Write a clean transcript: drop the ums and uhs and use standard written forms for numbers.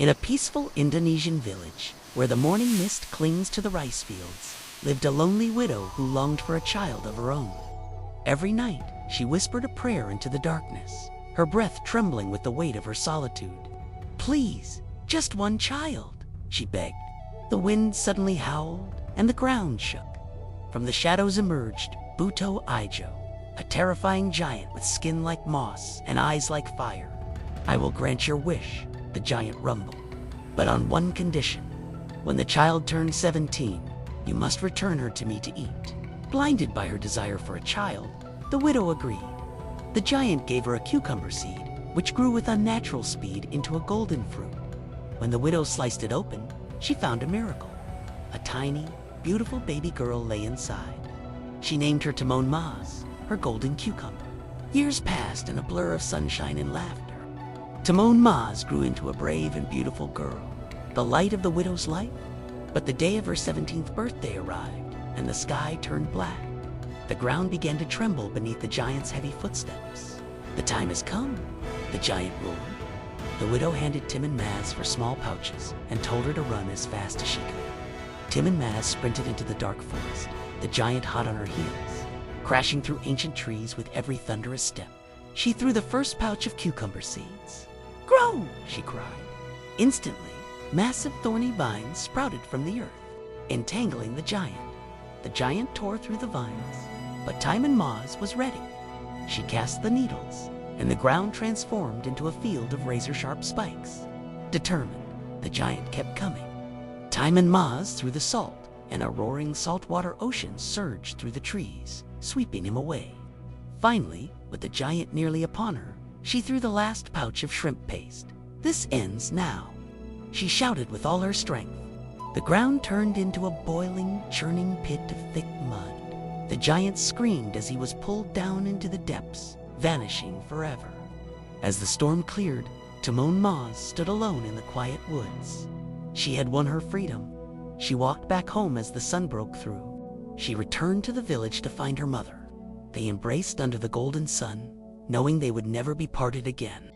In a peaceful Indonesian village, where the morning mist clings to the rice fields, lived a lonely widow who longed for a child of her own. Every night, she whispered a prayer into the darkness, her breath trembling with the weight of her solitude. "Please, just one child," she begged. The wind suddenly howled, and the ground shook. From the shadows emerged Buto Ijo, a terrifying giant with skin like moss and eyes like fire. "I will grant your wish," the giant rumbled, "but on one condition. When the child turns 17, you must return her to me to eat." Blinded by her desire for a child, the widow agreed. The giant gave her a cucumber seed, which grew with unnatural speed into a golden fruit. When the widow sliced it open, she found a miracle. A tiny, beautiful baby girl lay inside. She named her TIMUN, her golden cucumber. Years passed in a blur of sunshine and laughter. TIMUN grew into a brave and beautiful girl, the light of the widow's life. But the day of her 17th birthday arrived, and the sky turned black. The ground began to tremble beneath the giant's heavy footsteps. "The time has come," the giant roared. The widow handed TIMUN for small pouches and told her to run as fast as she could. TIMUN sprinted into the dark forest, the giant hot on her heels, crashing through ancient trees with every thunderous step. She threw the first pouch of cucumber seeds. "Grow!" she cried. Instantly, massive thorny vines sprouted from the earth, entangling the giant. The giant tore through the vines, but TIMUN was ready. She cast the needles, and the ground transformed into a field of razor-sharp spikes. Determined, the giant kept coming. TIMUN threw the salt, and a roaring saltwater ocean surged through the trees, sweeping him away. Finally, with the giant nearly upon her, she threw the last pouch of shrimp paste. "This ends now," she shouted with all her strength. The ground turned into a boiling, churning pit of thick mud. The giant screamed as he was pulled down into the depths, vanishing forever. As the storm cleared, TIMUN stood alone in the quiet woods. She had won her freedom. She walked back home as the sun broke through. She returned to the village to find her mother. They embraced under the golden sun, knowing they would never be parted again.